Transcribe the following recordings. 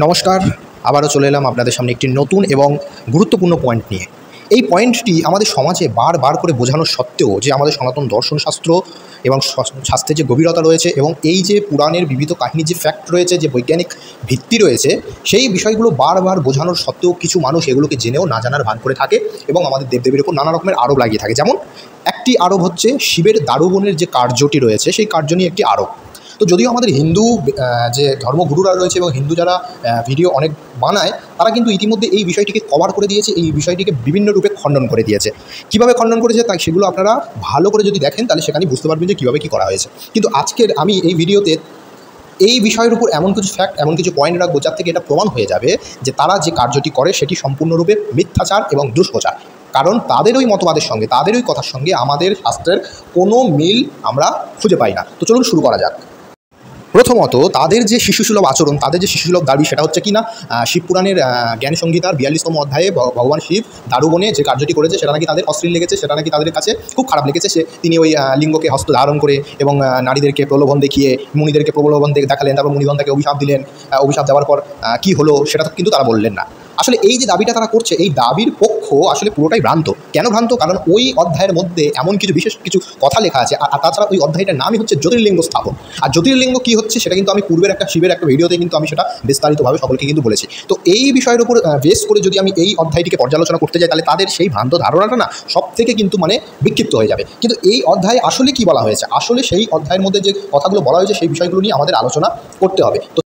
নমস্কার, আবারও চলে এলাম আপনাদের সামনে একটি নতুন এবং গুরুত্বপূর্ণ পয়েন্ট নিয়ে। এই পয়েন্টটি আমাদের সমাজে বারবার করে বোঝানো সত্ত্বেও যে আমাদের সনাতন দর্শনশাস্ত্র এবং শাস্ত্রের যে গভীরতা রয়েছে এবং এই যে পুরাণের বিবিধ কাহিনীর যে ফ্যাক্ট রয়েছে, যে বৈজ্ঞানিক ভিত্তি রয়েছে, সেই বিষয়গুলো বারবার বোঝানোর সত্ত্বেও কিছু মানুষ এগুলোকে জেনেও না জানার ভান করে থাকে এবং আমাদের দেবদেবীর উপর নানা রকমের আরোপ লাগিয়ে থাকে। যেমন একটি আরোপ হচ্ছে শিবের দারুবনের যে কার্যটি রয়েছে সেই কার্য নিয়ে একটি আরোপ। তো যদিও আমাদের হিন্দু যে ধর্মগুরুরা রয়েছে এবং হিন্দু যারা ভিডিও অনেক বানায়, তারা কিন্তু ইতিমধ্যে এই বিষয়টিকে কভার করে দিয়েছে, এই বিষয়টিকে বিভিন্ন রূপে খণ্ডন করে দিয়েছে। কীভাবে খণ্ডন করেছে তাই সেগুলো আপনারা ভালো করে যদি দেখেন তাহলে সেখানে বুঝতে পারবেন যে কীভাবে কী করা হয়েছে। কিন্তু আজকের আমি এই ভিডিওতে এই বিষয়ের উপর এমন কিছু ফ্যাক্ট, এমন কিছু পয়েন্ট রাখবো যার থেকে এটা প্রমাণ হয়ে যাবে যে তারা যে কার্যটি করে সেটি সম্পূর্ণরূপে মিথ্যাচার এবং দুষ্প্রচার। কারণ তাদের ওই মতবাদের সঙ্গে, তাদের ওই কথার সঙ্গে আমাদের শাস্ত্রের কোনো মিল আমরা খুঁজে পাই না। তো চলুন শুরু করা যাক। প্রথমত, তাদের যে শিশুসুলভ আচরণ, তাদের যে শিশুসুলভ দাবি, সেটা হচ্ছে কি না, শিবপুরাণের জ্ঞান সংহিতার 42তম অধ্যায়ে ভগবান শিব দারুবনে যে কার্যটি করেছে সেটা নাকি তাদের অশ্লীল লেগেছে, সেটা নাকি তাদের কাছে খুব খারাপ লেগেছে। তিনি ওই লিঙ্গকে হস্ত ধারণ করে এবং নারীদেরকে প্রলোভন দেখিয়ে মুনিদেরকে প্রলোভন দেখালেন, তারপর মুনিগণ তাকে অভিশাপ দিলেন। অভিশাপ দেওয়ার পর কী হলো সেটা কিন্তু তারা বললেন না। আসলে এই যে দাবিটা তারা করছে, এই দাবির পক্ষ আসলে পুরোটাই ভ্রান্ত। কেন ভ্রান্ত? কারণ ওই অধ্যায়ের মধ্যে এমন কিছু বিশেষ কিছু কথা লেখা আছে, আর তাছাড়া ওই অধ্যায়টার নামই হচ্ছে জ্যোতির্লিঙ্গ স্থাপন। আর জ্যোতির্লিঙ্গ কী হচ্ছে সেটা কিন্তু আমি পূর্বের একটা শিবের একটা ভিডিওতে কিন্তু আমি সেটা বিস্তারিতভাবে সকলকে কিন্তু বলেছি। তো এই বিষয়ের উপর বেস করে যদি আমি এই অধ্যায়টিকে পর্যালোচনা করতে যাই তাহলে তাদের সেই ভ্রান্ত ধারণাটা না সব থেকে কিন্তু বিক্ষিপ্ত হয়ে যাবে। কিন্তু এই অধ্যায়ে আসলে কি বলা হয়েছে, আসলে সেই অধ্যায়ের মধ্যে যে কথাগুলো বলা হয়েছে সেই বিষয়গুলো নিয়ে আমাদের আলোচনা করতে হবে। তো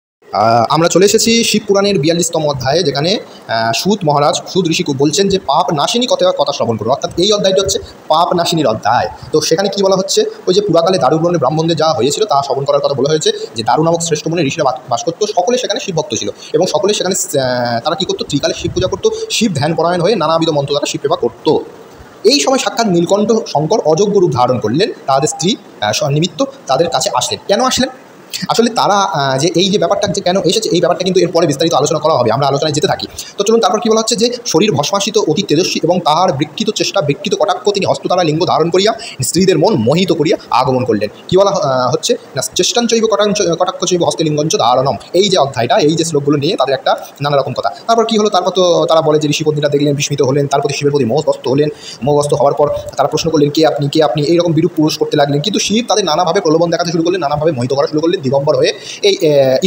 আমরা চলে এসেছি শিবপুরাণের 42তম অধ্যায়ে, যেখানে সুদ ঋষি বলছেন যে পাপ নাশিনী কথা শ্রবণ করুন। অর্থাৎ এই অধ্যায়টি হচ্ছে পাপ নাশিনীর অধ্যায়। তো সেখানে কি বলা হচ্ছে, ওই যে পুরাকালে দারুবর্ণের ব্রাহ্মণদের যা হয়েছিল তা শ্রবণ করার কথা বলা হয়েছে। যে দারু নামক শ্রেষ্ঠ মনে ঋষিরা বাস করতো, সকলে সেখানে শিবভক্ত ছিল এবং সকলে সেখানে তারা কী করতো, ত্রিকালে শিব পূজা করতো, শিব ধ্যান পরায়ণ হয়ে নানাবিধ মন্ত্র দ্বারা শিব সেবা করতো। এই সময় সাক্ষাৎ নীলকণ্ঠ শঙ্কর অযোগ্য রূপ ধারণ করলেন, তাদের স্ত্রী নিমিত্ত তাদের কাছে আসলেন। কেন আসলেন? আসলে তারা যে এই যে ব্যাপারটা যে কেন এসেছে, এই ব্যাপারটা কিন্তু এরপরে বিস্তারিত আলোচনা করা হবে, আমরা আলোচনায় যেতে থাকি। তো চলুন, তারপর কী বলা হচ্ছে, যে শরীর ভস্মাসিত অতি তেজস্বী এবং তাহার বিকৃত চেষ্টা বিকৃত কটাক্ষ তিনি হস্ততারা লিঙ্গ ধারণ করিয়া স্ত্রীদের মন মোহিত করিয়া আগমন করলেন। কী বলা হচ্ছে না, চেষ্টাঞ্চৈব কটাক্ষ চৈব হস্তলিঙ্গঞ্চ ধারণম। এই যে অধ্যায়টা, এই যে শ্লোকগুলো নিয়ে তাদের একটা নানা রকম কথা। তারপর কী হলো, তারপর তো তারা বলে যে ঋষিপত্নীরা দেখলেন, বিস্মিত হলেন, তার প্রতি শিবের প্রতি মোহগ্রস্ত হলেন। মোহগ্রস্ত হওয়ার পর তারা প্রশ্ন করলেন, কে আপনি এইরকম বিরূপ পুরুষ করতে লাগলেন। কিন্তু শিব তাদের নানাভাবে প্রলোভন দেখাতে শুরু করলেন, নানাভাবে মোহিত করা শুরু করলেন দিগম্বর হয়ে, এই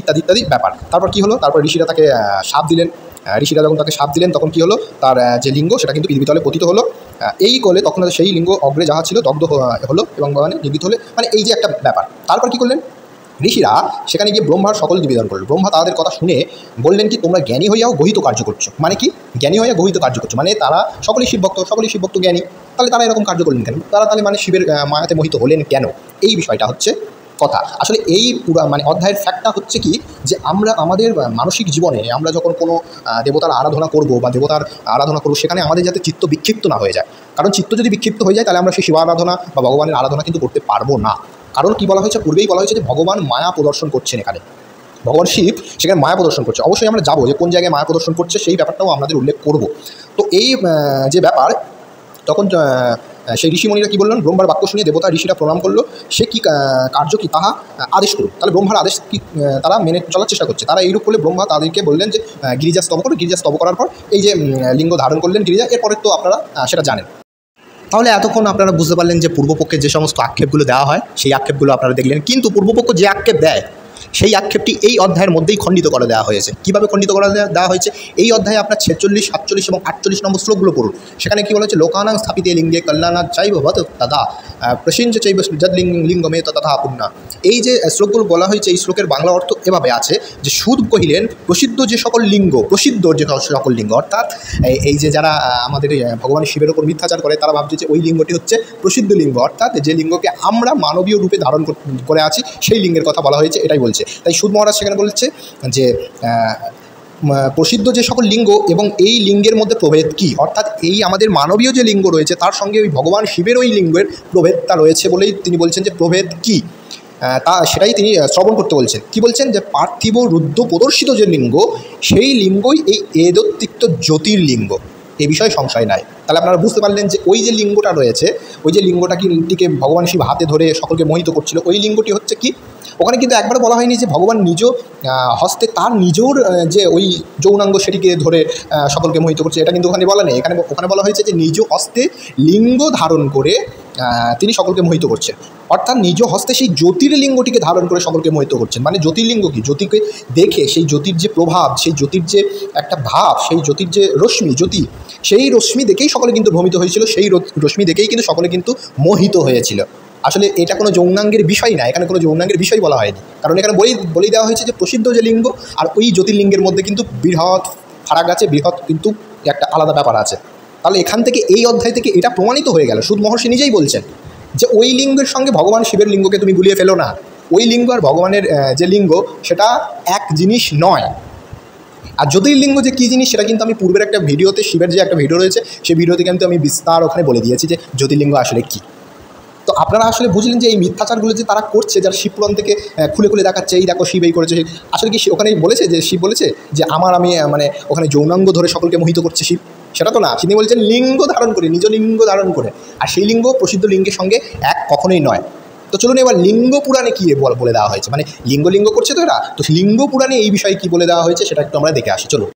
ইত্যাদি ইত্যাদি ব্যাপার। তারপর কী হলো, তারপর ঋষিরা তাকে শাপ দিলেন। ঋষিরা যখন তাকে শাপ দিলেন তখন কী হলো, তার যে লিঙ্গ সেটা কিন্তু পৃথিবীতলে পতিত হলো। এই কোলে তখন সেই লিঙ্গ অগ্রে যাহা ছিল দগ্ধ হলো এবং নির্গিত হলে, এই যে একটা ব্যাপার। তারপর কী করলেন, ঋষিরা সেখানে গিয়ে ব্রহ্মার সকল নিবেদন করলেন। ব্রহ্মা তাদের কথা শুনে বললেন কি, তোমরা জ্ঞানী হইয়াও গহিত কার্য করছো। মানে কি, জ্ঞানী হইয়া গহিত কার্য করছো, মানে তারা সকলেই শিবভক্ত জ্ঞানী, তাহলে তারা এরকম কার্য করলেন কেন? তারা তাহলে শিবের মায়াতে মোহিত হলেন কেন? এই বিষয়টা হচ্ছে কথা। আসলে এই পুরা অধ্যায়ের ফ্যাক্টটা হচ্ছে কি, যে আমরা আমাদের মানসিক জীবনে আমরা যখন কোনো দেবতার আরাধনা করব বা দেবতার আরাধনা করব, সেখানে আমাদের যাতে চিত্ত বিক্ষিপ্ত না হয়ে যায়। কারণ চিত্ত যদি বিক্ষিপ্ত হয়ে যায় তাহলে আমরা সেই শিব আরাধনা বা ভগবানের আরাধনা কিন্তু করতে পারবো না। কারণ কি বলা হয়েছে, পূর্বেই বলা হয়েছে যে ভগবান মায়া প্রদর্শন করছেন। এখানে ভগবান শিব সেখানে মায়া প্রদর্শন করছে। অবশ্যই আমরা যাবো যে কোন জায়গায় মায়া প্রদর্শন করছে সেই ব্যাপারটাও আমাদের উল্লেখ করব। তো এই যে ব্যাপার, তখন সেই ঋষিমণিরা কী বললেন, ব্রহ্মার বাক্য শুনে দেবতা ঋষিরা প্রণাম করলো। সে কী কার্য কি তাহা আদেশ করুন। তাহলে ব্রহ্মার আদেশ কি তারা মেনে চলার চেষ্টা করছে। তারা এইরূপ করলে ব্রহ্মা তাদেরকে বললেন যে গিরিজা স্তব করো। গিরিজা স্তব করার পর এই যে লিঙ্গ ধারণ করলেন গিরিজা, এরপরে তো আপনারা সেটা জানেন। তাহলে এতক্ষণ আপনারা বুঝতে পারলেন যে পূর্বপক্ষে যে সমস্ত আক্ষেপগুলো দেওয়া হয় সেই আক্ষেপগুলো আপনারা দেখলেন। কিন্তু পূর্বপক্ষ যে আক্ষেপ দেয় সেই আক্ষেপটি এই অধ্যায়ের মধ্যেই খণ্ডিত করে দেওয়া হয়েছে। কীভাবে খণ্ডিত করে দেওয়া হয়েছে? এই অধ্যায়ে আপনার 46, 47 এবং 48 নম্বর শ্লোকগুলো পড়ুন। সেখানে কী বলা হচ্ছে, লোকানাং স্থাপিতে লিঙ্গে কল্যাণা চাইব বত তথা প্রসিঞ্চ চাইব যদ লিঙ্গমে তথা পুণ্যা। এই যে শ্লোকগুলো বলা হয়েছে, এই শ্লোকের বাংলা অর্থ এভাবে আছে যে সুদ কহিলেন, প্রসিদ্ধ যে সকল লিঙ্গ অর্থাৎ এই যে যারা আমাদের ভগবান শিবের ওপর মিথ্যাচার করে, তারা ভাবছে যে ওই লিঙ্গটি হচ্ছে প্রসিদ্ধ লিঙ্গ, অর্থাৎ যে লিঙ্গকে আমরা মানবীয় রূপে ধারণ করে আছি সেই লিঙ্গের কথা বলা হয়েছে, এটাই বলছে। তাই সুদ মহারাজ সেখানে বলছে যে প্রসিদ্ধ যে সকল লিঙ্গ এবং এই লিঙ্গের মধ্যে প্রভেদ কী, অর্থাৎ এই আমাদের মানবীয় যে লিঙ্গ রয়েছে তার সঙ্গে ওই ভগবান শিবের ওই লিঙ্গের প্রভেদটা রয়েছে বলেই তিনি বলছেন যে প্রভেদ কী সেটাই তিনি শ্রবণ করতে বলছেন। কি বলছেন, যে পার্থিব রুদ্র প্রদর্শিত যে লিঙ্গ সেই লিঙ্গই এই এদোত্তিক্ত জ্যোতির্লিঙ্গ। এ বিষয়ে সংশয় নাই। তাহলে আপনারা বুঝতে পারলেন যে ওই যে লিঙ্গটা রয়েছে, ওই যে লিঙ্গটাকে ভগবান শিব হাতে ধরে সকলকে মোহিত করছিল, ওই লিঙ্গটি হচ্ছে কি, ওখানে কিন্তু একবারও বলা হয়নি যে ভগবান নিজ হস্তে তার নিজের যে ওই যৌনাঙ্গ সেটিকে ধরে সকলকে মোহিত করছে, এটা কিন্তু ওখানে বলা নেই। ওখানে বলা হয়েছে যে নিজ হস্তে লিঙ্গ ধারণ করে তিনি সকলকে মোহিত করছেন, অর্থাৎ নিজ হস্তে সেই জ্যোতির্লিঙ্গটিকে ধারণ করে সকলকে মোহিত করছেন। মানে জ্যোতির্লিঙ্গ কি, জ্যোতিকে দেখে সেই জ্যোতির যে প্রভাব, সেই জ্যোতির যে একটা ভাব, সেই জ্যোতির যে রশ্মি, জ্যোতি, সেই রশ্মি দেখেই সকলে কিন্তু ভ্রমিত হয়েছিল, সেই রশ্মি দেখেই কিন্তু সকলে কিন্তু মোহিত হয়েছিল। আসলে এটা কোনো যৌনাঙ্গের বিষয় না, এখানে কোনো যৌনাঙ্গের বিষয় বলা হয়নি, কারণ এখানে বলেই দেওয়া হয়েছে যে প্রসিদ্ধ যে লিঙ্গ আর ওই জ্যোতির্লিঙ্গের মধ্যে কিন্তু বৃহৎ ফারাক আছে, বৃহৎ কিন্তু একটা আলাদা ব্যাপার আছে। তাহলে এখান থেকে এই অধ্যায় থেকে এটা প্রমাণিত হয়ে গেল, সুদ মহর্ষি নিজেই বলছেন যে ওই লিঙ্গের সঙ্গে ভগবান শিবের লিঙ্গকে তুমি গুলিয়ে ফেলো না। ওই লিঙ্গ আর ভগবানের যে লিঙ্গ সেটা এক জিনিস নয়। আর জ্যোতির্লিঙ্গ যে কী জিনিস সেটা কিন্তু আমি পূর্বের একটা ভিডিওতে, শিবের যে একটা ভিডিও রয়েছে সেই ভিডিওতে কিন্তু আমি বিস্তার ওখানে বলে দিয়েছি যে জ্যোতির্লিঙ্গ আসলে কী। তো আপনারা আসলে বুঝলেন যে এই মিথ্যাচারগুলো যে তারা করছে, যারা শিবপুরাণ থেকে খুলে খুলে দেখাচ্ছে, এই দেখো শিব এই করেছে, আসলে কি ওখানে বলেছে যে শিব বলেছে যে আমি মানে ওখানে যৌনাঙ্গ ধরে সকলকে মোহিত করছে শিব? সেটা তো না, তিনি বলছেন লিঙ্গ ধারণ করে, নিজ লিঙ্গ ধারণ করে, আর সেই লিঙ্গ প্রসিদ্ধ লিঙ্গের সঙ্গে এক কখনোই নয়। তো চলুন এবার লিঙ্গ পুরাণে কী বলে দেওয়া হয়েছে, মানে লিঙ্গ করছে তো এরা, তো লিঙ্গ পুরাণে এই বিষয়ে কী বলে দেওয়া হয়েছে সেটা একটু আমরা দেখে আসি। চলুন,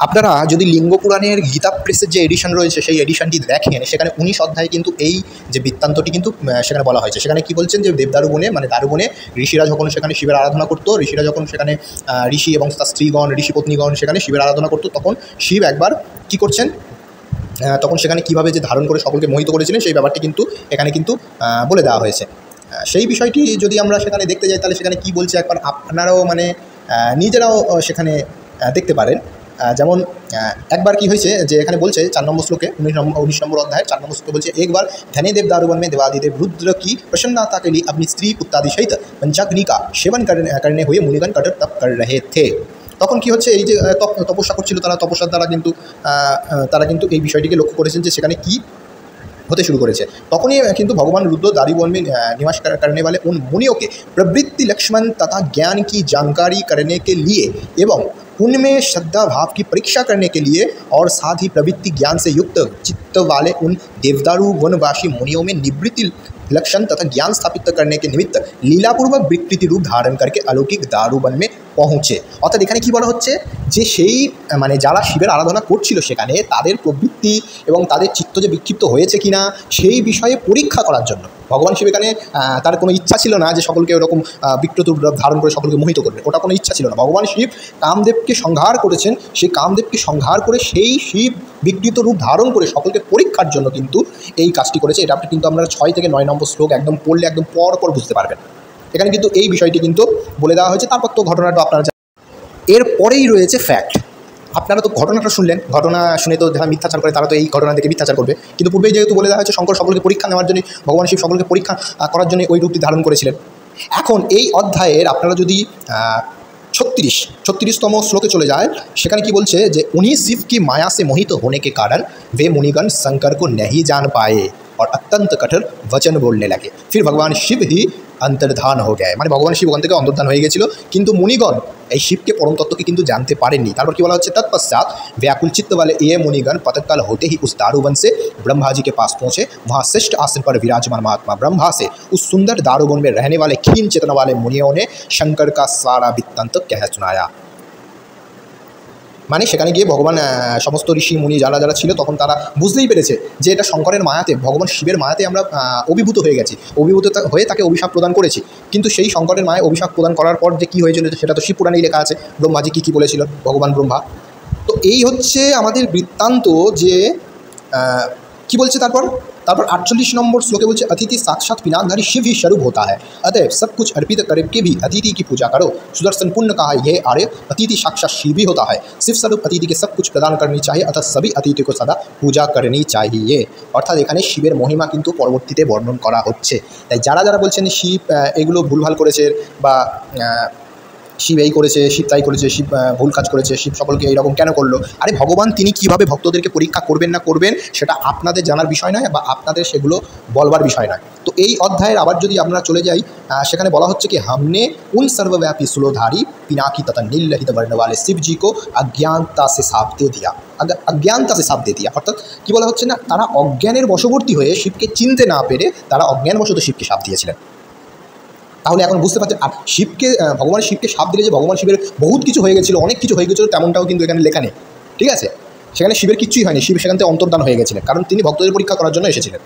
আপনারা যদি লিঙ্গ পুরাণের গীতা প্রেসের যে এডিশন রয়েছে সেই এডিশনটি দেখেন, সেখানে 19 অধ্যায়ে কিন্তু এই যে বৃত্তান্তটি কিন্তু সেখানে বলা হয়েছে। সেখানে কি বলছেন যে দেবদারু বনে, মানে দারুবনে ঋষিরা যখন সেখানে শিবের আরাধনা করতো, ঋষিরা যখন সেখানে ঋষি এবং তার স্ত্রীগণ, ঋষি পত্নীগণ সেখানে শিবের আরাধনা করতো, তখন শিব একবার কি করছেন, তখন সেখানে কীভাবে যে ধারণ করে সকলকে মোহিত করেছিলেন সেই ব্যাপারটি কিন্তু এখানে কিন্তু বলে দেওয়া হয়েছে। সেই বিষয়টি যদি আমরা সেখানে দেখতে যাই তাহলে সেখানে কি বলছে একবার আপনারাও মানে নিজেরাও সেখানে দেখতে পারেন। যেমন একবার কি হয়েছে যে এখানে বলছে 4 নম্বর শ্লোকে, 19 নম্বর অধ্যায় 4 নম্বর শ্লোকে বলছে, একবার धने देव दारुवन में देवादिदेव रुद्र की प्रसन्नता के लिए अपनी स्त्री पुत्रादि सहित पंचाग्नि का सेवन करने हुए मुनिगण कठोर तप कर रहे थे। তখন কি হচ্ছে, এই যে তপস্যা করছিল তারা, তপস্যার দ্বারা কিন্তু তারা কিন্তু এই বিষয়টিকে লক্ষ্য করেছেন যে সেখানে কি होते शुरू करेছে। তখনই কিন্তু भगवान रुद्र दारुवन में निवास करने वाले उन मुनियों के प्रवृत्ति लक्ष्मण तथा ज्ञान की जानकारी करने के लिए एवं उनमें श्रद्धा भाव की परीक्षा करने के लिए और साथ ही प्रवृत्ति ज्ञान से युक्त चित्त वाले उन देवदारू वनवासी मुनियों में निवृत्ति लक्षण तथा ज्ञान स्थापित करने के निमित्त लीलापूर्वक विकृति रूप धारण करके अलौकिक दारुवन में পৌঁছে। অর্থাৎ এখানে কী বলা হচ্ছে যে সেই মানে যারা শিবের আরাধনা করছিল সেখানে তাদের প্রবৃত্তি এবং তাদের চিত্ত যে বিক্ষিপ্ত হয়েছে কিনা সেই বিষয়ে পরীক্ষা করার জন্য ভগবান শিব এখানে তার কোনো ইচ্ছা ছিল না যে সকলকে ওরকম বিকৃত রূপ ধারণ করে সকলকে মোহিত করবে, ওটা কোনো ইচ্ছা ছিল না। ভগবান শিব কামদেবকে সংহার করেছেন, সেই কামদেবকে সংহার করে সেই শিব বিকৃত রূপ ধারণ করে সকলকে পরীক্ষার জন্য কিন্তু এই কাজটি করেছে। এটা আপনি কিন্তু আপনারা 6 থেকে 9 নম্বর শ্লোক একদম পড়লে একদম পর বুঝতে পারবেন। এখানে কিন্তু এই বিষয়টি কিন্তু বলে দেওয়া হয়েছে। তারপর তো ঘটনাটা আপনারা এরপরেই রয়েছে ফ্যাক্ট। আপনারা তো ঘটনাটা শুনলেন, ঘটনা শুনে তো যারা মিথ্যাচার করে তারা তো এই ঘটনা দেখে মিথ্যাচার করবে, কিন্তু পূর্বেই যেহেতু বলে দেওয়া হয়েছে শঙ্কর সকলকে পরীক্ষা নেওয়ার জন্য, ভগবান শিব সকলকে পরীক্ষা করার জন্য ওই রূপটি ধারণ করেছিলেন। এখন এই অধ্যায়ের আপনারা যদি 36তম শ্লোকে চলে যায়, সেখানে কি বলছে যে उन्हीं शिव की माया से मोहित होने के कारण वे मुनिगण शंकर को नहीं जान पाए और अत्यंत कठोर वचन बोलने लगे, फिर भगवान शिव ही अंतर्धान हो गए। মানে ভগবান শিব ওখান থেকে অন্তর্ধান হয়ে গেছিল, কিন্তু मुनिगण এই শিবকে পরম তত্ত্বকে কিন্তু জানতে পারেননি। তারপর কি বলা হচ্ছে, तत्पश्चात व्याकुल चित्त वाले ये मुनिगण प्रातःकाल होते ही उस दारुवन से ब्रह्मा जी के पास पहुँचे। वहाँ श्रेष्ठ आसन पर विराजमान महात्मा ब्रह्मा से उस सुंदर दारुवन में रहने वाले क्षीण चेतना वाले मुनियों ने शंकर का सारा वृत्तांत कह सुनाया। মানে সেখানে গিয়ে ভগবান সমস্ত ঋষি মুনি যারা যারা ছিল তখন তারা বুঝতেই পেরেছে যে এটা শঙ্করের মায়াতে, ভগবান শিবের মায়াতে আমরা অভিভূত হয়ে গেছি, অভিভূত হয়ে তাকে অভিশাপ প্রদান করেছি। কিন্তু সেই শঙ্করের মায়ে অভিশাপ প্রদান করার পর যে কী হয়েছিল সেটা তো শিবপুরাণেই লেখা আছে, ব্রহ্মাজি কী বলেছিল ভগবান ব্রহ্মা। তো এই হচ্ছে আমাদের বৃত্তান্ত যে কি বলছে। তারপর 48 নম্বর শ্লোকে বলছে, अतिथि साक्षात पिनाकधारी शिव ही स्वरूप होता है, अतएव सब कुछ अर्पित करके भी अतिथि की पूजा करो। सुदर्शन पुण्य कहा यह आर्य अतिथि साक्षात शिव ही होता है। शिव स्वरूप अतिथि के सब कुछ प्रदान करनी चाहिए, अतः सभी अतिथि को सदा पूजा करनी चाहिए। অর্থাৎ এখানে শিবের মহিমা কিন্তু পরবর্তীতে বর্ণন করা হচ্ছে। তাই যারা যারা বলছেন শিব এগুলো ভুলভাল করেছে বা শিব এই করেছে, শিব তাই করেছে, শিব ভুল কাজ করেছে, শিব সকলকে এইরকম কেন করলো, আরে ভগবান তিনি কীভাবে ভক্তদেরকে পরীক্ষা করবেন না করবেন সেটা আপনাদের জানার বিষয় নয় বা আপনাদের সেগুলো বলবার বিষয় নয়। তো এই অধ্যায়ের আবার যদি আমরা চলে যাই, সেখানে বলা হচ্ছে কি, हमने उन सर्वव्यापी सुलोधारी पिनाकी तथा नीलरहित वर्ण वाले शिव जी को अज्ञानता से साप दे दिया, अज्ञानता से साथ दे दिया। অর্থাৎ কি বলা হচ্ছে না, তারা অজ্ঞানের বশবর্তী হয়ে শিবকে চিনতে না পেরে তারা অজ্ঞানবশত শিবকে শাপ দিয়েছিলেন। তাহলে এখন বুঝতে পারছেন, আর শিবকে ভগবান শিবকে শাপ দিলে যে ভগবান শিবের বহুত কিছু হয়ে গেছিলো, অনেক কিছু হয়ে গেছিলো, তেমনটাও কিন্তু এখানে লেখা নেই। ঠিক আছে, সেখানে শিবের কিচ্ছুই হয়নি, শিব সেখান থেকে অন্তর্ধান হয়ে গেছিলেন, কারণ তিনি ভক্তদের পরীক্ষা করার জন্য এসেছিলেন।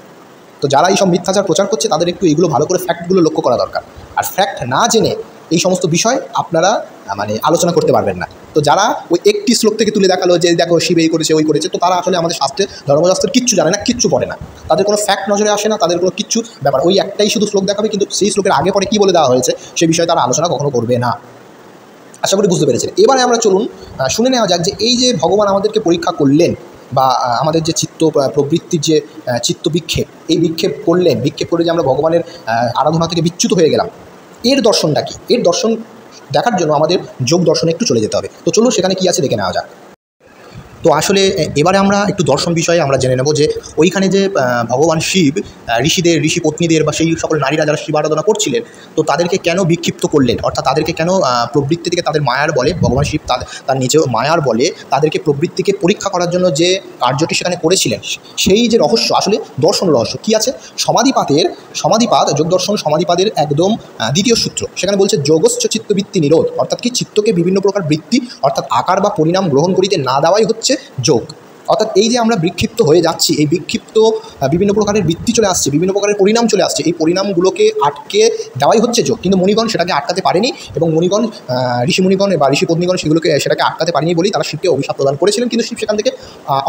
তো যারা এই সব মিথ্যাচার প্রচার করছে তাদের একটু এইগুলো ভালো করে ফ্যাক্টগুলো লক্ষ্য করা দরকার। আর ফ্যাক্ট না জেনে এই সমস্ত বিষয় আপনারা মানে আলোচনা করতে পারবেন না। তো যারা ওই একটি শ্লোক থেকে তুলে দেখালো যে দেখো শিব এই করেছে ওই করেছে, তো তারা আসলে আমাদের শাস্ত্রে ধর্মশাস্ত্রের কিচ্ছু জানে না, কিচ্ছু পড়ে না, তাদের কোনো ফ্যাক্ট নজরে আসে না, তাদের কোনো কিচ্ছু ব্যাপার, ওই একটাই শুধু শ্লোক দেখাবে, কিন্তু সেই শ্লোকের আগে পরে কী বলে দেওয়া হয়েছে সে বিষয়ে তারা আলোচনা কখনো করবে না। আশা করি বুঝতে পেরেছেন। এবারে আমরা চলুন শুনে নেওয়া যাক যে এই যে ভগবান আমাদেরকে পরীক্ষা করলেন, বা আমাদের যে চিত্ত প্রবৃত্তির যে চিত্ত বিক্ষেপ, এই বিক্ষেপ করলেন, বিক্ষেপ করে যে আমরা ভগবানের আরাধনা থেকে বিচ্যুত হয়ে গেলাম, এর দর্শনটা কী? এর দর্শন দেখার জন্য আমাদের যোগ দর্শনে একটু চলে যেতে হবে। তো চলুন সেখানে কী আছে দেখে নেওয়া যাক। তো আসলে এবারে আমরা একটু দর্শন বিষয়ে আমরা জেনে নেব যে ওইখানে যে ভগবান শিব ঋষি পত্নীদের বা সেই সকল নারীরা যারা শিব আরাধনা করছিলেন, তো তাদেরকে কেন বিক্ষিপ্ত করলেন, অর্থাৎ তাদেরকে কেন প্রবৃত্তি থেকে তাদের মায়ার বলে, ভগবান শিব তার নিজেও মায়ার বলে তাদেরকে প্রবৃত্তিকে পরীক্ষা করার জন্য যে কার্যটি সেখানে করেছিলেন, সেই যে রহস্য, আসলে দর্শন রহস্য কী আছে। সমাধিপাদ যোগ দর্শন সমাধিপাদের একদম দ্বিতীয় সূত্র, সেখানে বলছে যোগশ্চ চিত্তবৃত্তি নিরোধ, অর্থাৎ কি চিত্তকে বিভিন্ন প্রকার বৃত্তি অর্থাৎ আকার বা পরিণাম গ্রহণ করিতে না দেওয়াই হচ্ছে যোগ। অর্থাৎ এই যে আমরা বিক্ষিপ্ত হয়ে যাচ্ছি, এই বিক্ষিপ্ত বিভিন্ন প্রকারের বৃত্তি চলে আসছে, বিভিন্ন প্রকারের পরিণাম চলে আসছে, এই পরিণামগুলোকে আটকে দেওয়াই হচ্ছে যোগ। কিন্তু মুনিগণ সেটাকে আটকাতে পারেনি, এবং মুনিগণ ঋষিমুনিগণ বা ঋষিপত্নীগণ সেটাকে আটকাতে পারেনি বলেই তারা শিবকে অভিশাপ প্রদান করেছিলেন, কিন্তু শিব সেখান থেকে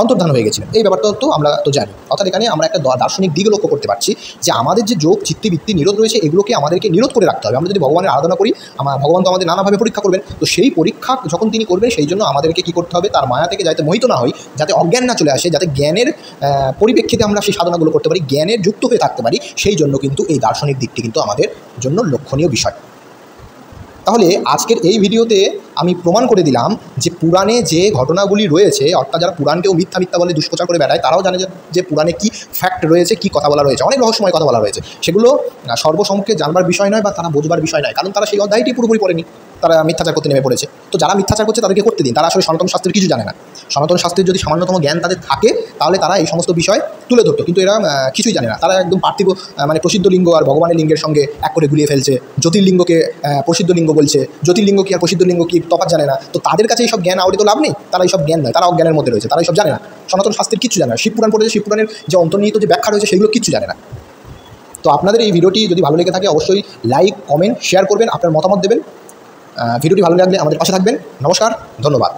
অন্তর্ধান হয়ে গেছিলেন। এই ব্যাপারটা তো আমরা তো জানি। অর্থাৎ এখানে আমরা একটা দার্শনিক দিকে লক্ষ্য করতে পারছি যে আমাদের যে যোগ চিত্তবৃত্তি নিরোধ রয়েছে, এগুলোকে আমাদেরকে নিরোধ করে রাখতে হবে। আমরা যদি ভগবানের আরাধনা করি, ভগবান তো আমাদের নানাভাবে পরীক্ষা করবেন, তো সেই পরীক্ষা যখন তিনি করবেন সেই জন্য আমাদেরকে কী করতে হবে, তার মায়া থেকে যাতে মোহিত না হই, যাতে অজ্ঞান না চলে আসে, যাতে জ্ঞানের পরিপ্রেক্ষিতে আমরা সেই সাধনাগুলো করতে পারি, জ্ঞানের যুক্ত হয়ে থাকতে পারি, সেই জন্য কিন্তু এই দার্শনিক দিকটি কিন্তু আমাদের জন্য লক্ষণীয় বিষয়। তাহলে আজকের এই ভিডিওতে আমি প্রমাণ করে দিলাম যে পুরাণে যে ঘটনাগুলি রয়েছে, অর্থাৎ যারা পুরাণকেও মিথ্যা বলে দুষ্প্রচার করে বেড়ায়, তারাও জানে যে পুরাণে কী ফ্যাক্ট রয়েছে, কী কথা বলা রয়েছে, অনেক রহস্যময় কথা বলা রয়েছে, সেগুলো সর্বসম্মুখে জানবার বিষয় নয় বা তারা বোঝবার বিষয় নয়, কারণ তারা সেই অধ্যায়টি পুরোপুরি পড়েনি, তারা মিথ্যাচার করতে নেমে পড়েছে। তো যারা মিথ্যাচার করছে তাদেরকে করতে দিন, তারা আসলে সনাতন শাস্ত্রের কিছু জানে না। সনাতন শাস্ত্রের যদি সামান্যতম জ্ঞান তাদের থাকে তাহলে তারা এই সমস্ত বিষয় তুলে ধরতো, কিন্তু এরা কিছুই জানে না। তারা একদম পার্থিব মানে প্রসিদ্ধ লিঙ্গ আর ভগবানের লিঙ্গের সঙ্গে এক করে গুলিয়ে ফেলছে, জ্যোতির্লিঙ্গকে প্রসিদ্ধ লিঙ্গ বলছে, জ্যোতির্লিঙ্গ কি আর প্রসিদ্ধ লিঙ্গ কি তফাৎ জানে না। তো তাদের কাছে এইসব জ্ঞান আউড়ে তো লাভ নেই, তারা এইসব জ্ঞান নয়, তারা অজ্ঞানের মধ্যে রয়েছে, তারা এইসব জানে না, সনাতন শাস্ত্রের কিছু জানে না। শিবপুরাণ পড়েছে, শিবপুরাণের যে অন্তর্নিহিত যে ব্যাখ্যা রয়েছে সেগুলো কিছু জানে না। তো আপনাদের এই ভিডিওটি যদি ভালো লেগে থাকে অবশ্যই লাইক কমেন্ট শেয়ার করবেন, আপনার মতামত দেবেন। ভিডিওটি ভালো লাগলে আমাদের পাশে থাকবেন। নমস্কার, ধন্যবাদ।